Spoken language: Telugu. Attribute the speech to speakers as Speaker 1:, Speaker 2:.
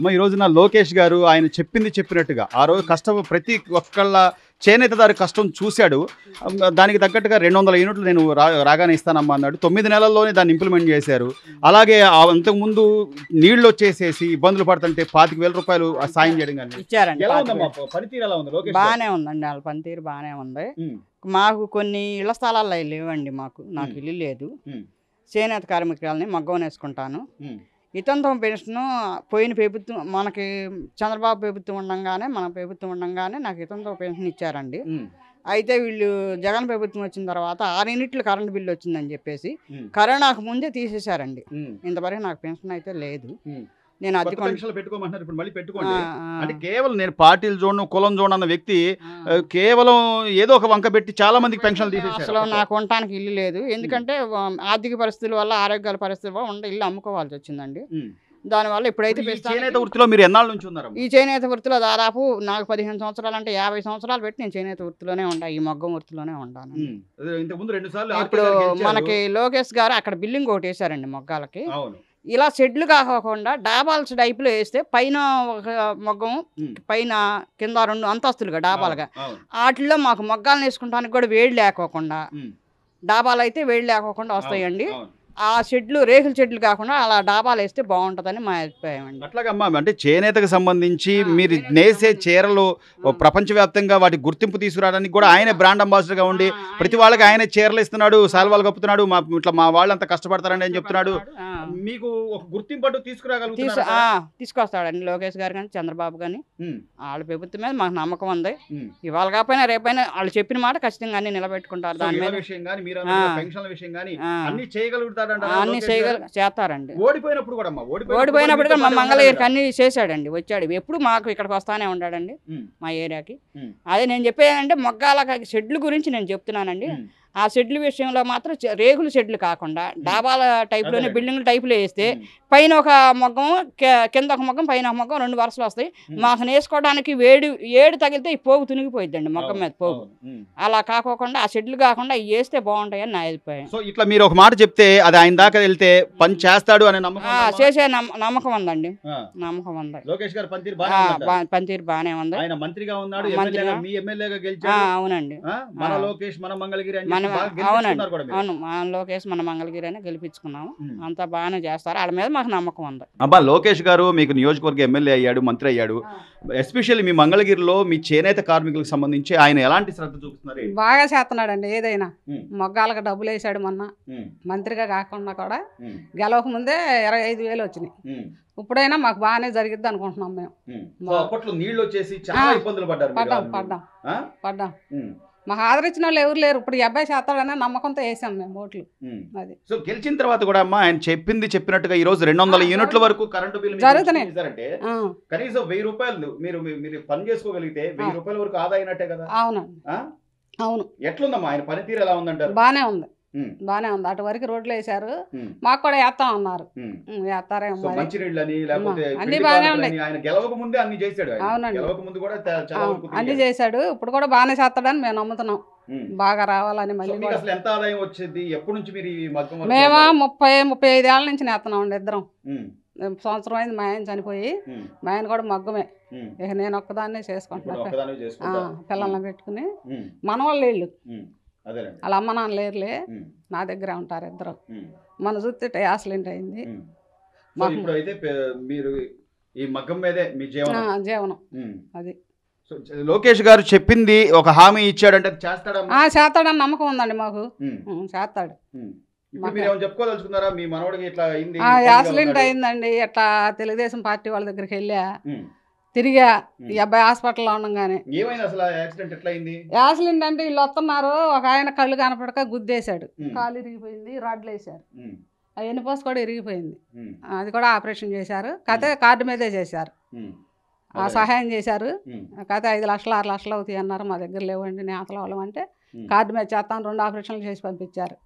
Speaker 1: ఈ రోజున లోకేష్ గారు ఆయన చెప్పింది చెప్పినట్టుగా ఆ రోజు కష్టం ప్రతి ఒక్కళ్ళ చేనేతదారి కష్టం చూశాడు. దానికి తగ్గట్టుగా 200 యూనిట్లు నేను రాగానే ఇస్తానమ్మా అన్నాడు. 9 నెలల్లోనే దాన్ని ఇంప్లిమెంట్ చేశారు. అలాగే అంతకుముందు నీళ్ళు వచ్చేసేసి ఇబ్బందులు పడుతుంటే 25,000 రూపాయలు సాయం చేయడం కానీ
Speaker 2: ఇచ్చారండి.
Speaker 1: ఎలా ఉందమ్మా పనితీరు? ఎలా ఉంది లోకేష్?
Speaker 2: బాగానే ఉందండి, వాళ్ళ పనితీరు బాగానే ఉంది. మాకు కొన్ని ఇళ్ల స్థలాలు లేవండి. నాకు ఇల్లు లేదు. చేనేత కార్మికురాలని మగ్గం వేసుకుంటాను. ఇతంతో పెన్షన్ పోయిన ప్రభుత్వం మనకి చంద్రబాబు ప్రభుత్వం ఉండగానే మన ప్రభుత్వం ఉండగానే నాకు ఇతంతో పెన్షన్ ఇచ్చారండి. అయితే వీళ్ళు జగన్ ప్రభుత్వం వచ్చిన తర్వాత 6 యూనిట్లు కరెంట్ బిల్లు వచ్చిందని చెప్పేసి కరోనాకు ముందే తీసేశారండి. ఇంతవరకు నాకు పెన్షన్ అయితే లేదు. నేను అది
Speaker 1: పెట్టుకోమంటున్నారు. ఇప్పుడు మళ్ళీ పెట్టుకోండి అంటే కేవలం నేను పార్టీలు చూడను కులం చూడను అన్న వ్యక్తి కేవలం ఏదో ఒక వంక పెట్టి చాలా మందికి పెన్షన్లు తీసేశారు.
Speaker 2: అసలు నాకు ఉండటానికి ఇల్లు లేదు. ఎందుకంటే ఆర్థిక పరిస్థితుల వల్ల ఆరోగ్యాల పరిస్థితుల వల్ల ఇల్లు అమ్ముకోవాల్సి వచ్చిందండి. దానివల్ల ఇప్పుడైతే
Speaker 1: చేనేత వృత్తిలో మీరు ఎన్నాళ్ళ నుంచి ఉన్నారు?
Speaker 2: ఈ చేనేత వృత్తిలో దాదాపు నాకు 15 సంవత్సరాలు అంటే 50 సంవత్సరాలు పెట్టి నేను చేనేత వృత్తిలోనే ఉంటాను. ఈ మగ్గం వృత్తిలోనే ఉంటాను. ఇప్పుడు మనకి లోకేష్ గారు అక్కడ బిల్డింగ్ ఒకటి వేసారండి మొగ్గాలకి. ఇలా షెడ్లు కాకుండా డాబాల్స్ టైపులో వేస్తే పైన ఒక మొగ్గం పైన కింద 2 అంతస్తులుగా డాబాలుగా వాటిల్లో మాకు మొగ్గాలను వేసుకుంటానికి కూడా వేడి లేకోకుండా డాబాలు అయితే వేడి లేకోకుండా వస్తాయండి. ఆ షెడ్లు రేకుల షెడ్లు కాకుండా అలా డాబాలు వేస్తే బాగుంటుందని మా అభిప్రాయం అండి.
Speaker 1: అట్లాగమ్మా అంటే చేనేతకు సంబంధించి మీరు నేసే చీరలు ప్రపంచవ్యాప్తంగా వాటి గుర్తింపు తీసుకురావడానికి కూడా ఆయన బ్రాండ్ అంబాసిడర్గా ఉండి ప్రతి వాళ్ళకి ఆయన చీరలు ఇస్తున్నాడు, సాల్వాలు కప్పుతున్నాడు. ఇట్లా మా వాళ్ళు అంత కష్టపడతారని అని చెప్తున్నాడు. మీకు ఒక గుర్తింపు
Speaker 2: తీసుకొస్తాడండి లోకేష్ గారు కానీ చంద్రబాబు కానీ. వాళ్ళ ప్రభుత్వం మీద మాకు నమ్మకం ఉంది. ఇవాళ కాకపోయినా రేపైనా వాళ్ళు చెప్పిన మాట ఖచ్చితంగా అన్ని నిలబెట్టుకుంటారు. దాని మీద అన్ని చేస్తారండి.
Speaker 1: ఓడిపోయినప్పుడు కూడా
Speaker 2: మా మంగళగిరికి అన్ని చేశాడండి. వచ్చాడు ఎప్పుడు మాకు ఇక్కడికి వస్తానే ఉన్నాడండి మా ఏరియాకి. అదే నేను చెప్పేదంటే మొగ్గాల షెడ్లు గురించి నేను చెప్తున్నానండి. ఆ షెడ్ల విషయంలో మాత్రం రేకుల షెడ్లు కాకుండా డాబాల టైప్లోనే బిల్డింగ్ల టైపులో వేస్తే పైన ఒక మొగ్గం కింద ఒక మొగ్గం పైన ఒక మొగ్గం 2 వరుసలు వస్తాయి. మాకు నేసుకోవడానికి ఏడు తగిలితే ఈ పోగు తునిగిపోయిద్దండి మొగ్గం మీద పోగు. అలా కాకోకుండా ఆ షెడ్లు కాకుండా ఇవి వేస్తే బాగుంటాయని నా అభిప్రాయం.
Speaker 1: సో ఇట్లా మీరు ఒక మాట చెప్తే అది ఆయన దాకా వెళ్తే పని చేస్తాడు అనే నమ్మకం
Speaker 2: చేసే నమ్మకం ఉందండి. నమ్మకం ఉంది.
Speaker 1: లోకేష్ గారు
Speaker 2: పనితీరు బాగానే ఉంది.
Speaker 1: ఆయన మంత్రిగా ఉన్నాడు,
Speaker 2: అవునండి.
Speaker 1: మన లోకేష్ మన మంగళగిరి
Speaker 2: అవునండి. అవును, మన లోకేష్ మన మంగళగిరి అని గెలిపించుకున్నాము. అంతా బాగానే చేస్తారు. వాళ్ళ మీద మాకు నమ్మకం ఉంది.
Speaker 1: అబ్బా లోకేష్ గారు మీకు నియోజకవర్గ ఎమ్మెల్యే అయ్యాడు, మంత్రి అయ్యాడు. ఎస్పెషల్లీ మీ మంగళగిరిలో మీ చేనేత కార్మికులకు సంబంధించి ఆయన ఎలాంటి శ్రద్ధ చూపుతున్నారు?
Speaker 3: బాగా చేస్తున్నాడండి. ఏదైనా మొగ్గాలకు డబ్బులు వేసాడు మొన్న. మంత్రిగా కాకుండా కూడా గెలవక ముందే 25,000 వచ్చినాయి. ఇప్పుడైనా మాకు బాగానే జరిగిద్ది అనుకుంటున్నాం మేము.
Speaker 1: నీళ్ళు వచ్చేసి చాలా ఇబ్బందులు
Speaker 3: పడ్డాం. మాకు ఆదరించిన వాళ్ళు ఎవరు లేరు. ఇప్పుడు ఈ అబ్బాయి చేస్తాడనే నమ్మకంతో వేసాం మేము ఓట్లు. అది
Speaker 1: సో గెలిచిన తర్వాత కూడా అమ్మా ఆయన చెప్పినట్టుగా ఈ రోజు 200 యూనిట్ల వరకు కరెంటు బిల్లు
Speaker 3: జరుగుతున్నాయి.
Speaker 1: కనీసం 1000 రూపాయలు మీరు పని చేసుకోగలిగితే 1000 రూపాయల వరకు ఆదా అయినట్టే కదా?
Speaker 3: అవునండి. అవును.
Speaker 1: ఎట్లుందమ్మా ఆయన పనితీరు? ఎలా ఉందంటారు?
Speaker 3: బానే ఉంది. అటు వరకు రోడ్లు వేసారు. మాకు కూడా వేస్తాం అన్నారు. వేస్తారేమో.
Speaker 1: అన్ని బాగానే ఉన్నాయి.
Speaker 3: అవునండి, అన్ని చేశాడు. ఇప్పుడు కూడా బాగానే చేస్తాడని మేము నమ్ముతున్నాం. బాగా రావాలని. మళ్ళీ
Speaker 1: ఎంత ఆదాయం వచ్చేది? ఎప్పటి నుంచి మీరు
Speaker 3: మేము 30-35 ఏళ్ళ నుంచి నేస్తున్నాం అండి ఇద్దరం. సంవత్సరం అయింది మా ఆయన చనిపోయి. మా ఆయన కూడా మగ్గమే. ఇక నేను ఒక్కదాన్నే చేసుకుంటున్నా. పిల్లల్ని పెట్టుకుని మనవాళ్ళు వీళ్ళు వాళ్ళ అమ్మ నాన్న లేరులే, నా దగ్గరే ఉంటారు ఇద్దరు. మన చూస్తే యాక్సిడెంట్ అయింది. జీవనం అది.
Speaker 1: లోకేష్ గారు చెప్పింది ఒక హామీ ఇచ్చాడంటే
Speaker 3: చేస్తాడని నమ్మకం ఉందండి మాకు. చేస్తాడు.
Speaker 1: చెప్పుకోదలుచుకున్నారా? మీ మనవడికి ఇట్లా
Speaker 3: యాక్సిడెంట్ అయిందండి. ఇట్లా తెలుగుదేశం పార్టీ వాళ్ళ దగ్గరికి వెళ్ళా, తిరిగా. ఈ అబ్బాయి హాస్పిటల్లో ఉండగానే యాక్సిడెంట్ అంటే వీళ్ళు వస్తున్నారు. ఒక ఆయన కళ్ళు కనపడక గుద్దేశాడు. కాలు ఇరిగిపోయింది. రాడ్లు వేశారు. ఆ ఎన్నిపోస్ కూడా ఇరిగిపోయింది. అది కూడా ఆపరేషన్ చేశారు. కథ కార్డు మీదే చేశారు. ఆ సహాయం చేశారు. కథ 5 లక్షలు 6 లక్షలు అవుతాయి అన్నారు. మా దగ్గర లేవండి నేతల వాళ్ళం అంటే కార్డు మీద చేస్తాను 2 ఆపరేషన్లు చేసి పంపించారు.